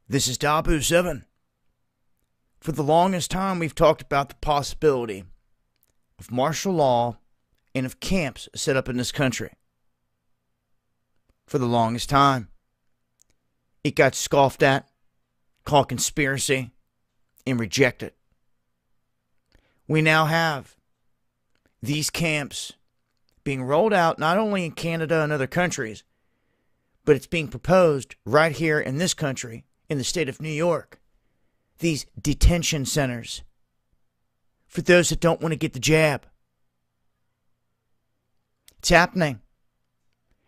This is DAHBOO7. For the longest time, we've talked about the possibility of martial law and of camps set up in this country. For the longest time, it got scoffed at, called conspiracy, and rejected. We now have these camps being rolled out not only in Canada and other countries, but it's being proposed right here in this country, in the state of New York. These detention centers for those that don't want to get the jab. It's happening.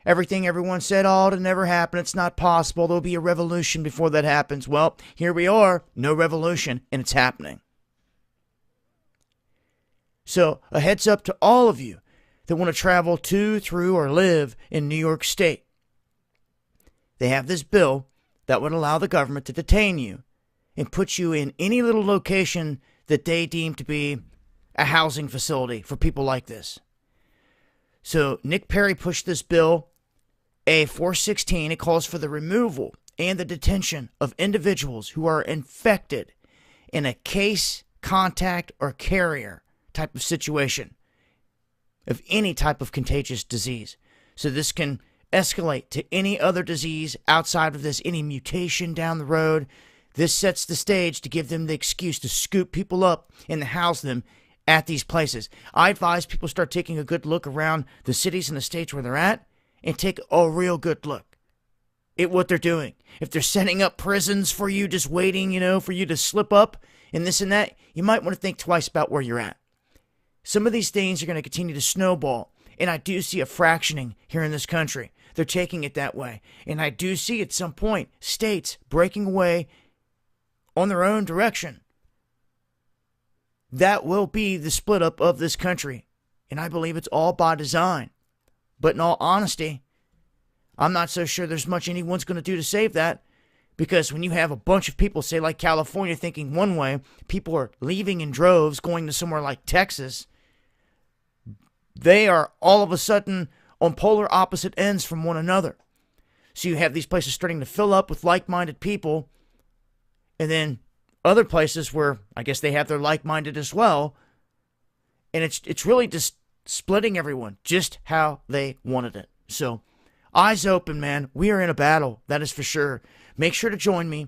Everything everyone said, oh, it'll never happen, it's not possible, there'll be a revolution before that happens. Well, here we are, no revolution, and it's happening. So, a heads up to all of you that want to travel to, through, or live in New York State. They have this bill that would allow the government to detain you and put you in any little location that they deem to be a housing facility for people like this. So Nick Perry pushed this bill, A416. It calls for the removal and the detention of individuals who are infected in a case, contact, or carrier type of situation of any type of contagious disease. So this can escalate to any other disease outside of this, any mutation down the road. This sets the stage to give them the excuse to scoop people up and house them at these places. I advise people start taking a good look around the cities and the states where they're at and take a real good look at what they're doing. If they're setting up prisons for you, just waiting, for you to slip up and this and that, you might want to think twice about where you're at. Some of these things are going to continue to snowball, and I do see a fractioning here in this country. They're taking it that way. And I do see at some point states breaking away on their own direction. That will be the split up of this country. And I believe it's all by design. But in all honesty, I'm not so sure there's much anyone's going to do to save that. Because when you have a bunch of people, say like California, thinking one way, people are leaving in droves, going to somewhere like Texas, they are all of a sudden on polar opposite ends from one another. So you have these places starting to fill up with like-minded people, and then other places where I guess they have their like-minded as well, and it's really just splitting everyone just how they wanted it. So eyes open, man. We are in a battle, that is for sure. Make sure to join me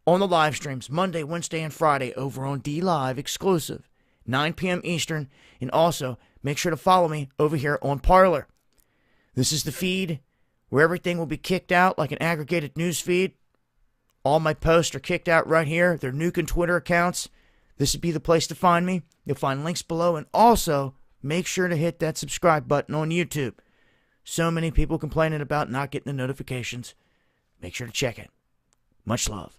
on the live streams Monday, Wednesday, and Friday over on DLive exclusive, 9 p.m. Eastern, and also make sure to follow me over here on Parler. This is the feed where everything will be kicked out like an aggregated news feed. All my posts are kicked out right here. They're nuking Twitter accounts. This would be the place to find me. You'll find links below. And also, make sure to hit that subscribe button on YouTube. So many people complaining about not getting the notifications. Make sure to check it. Much love.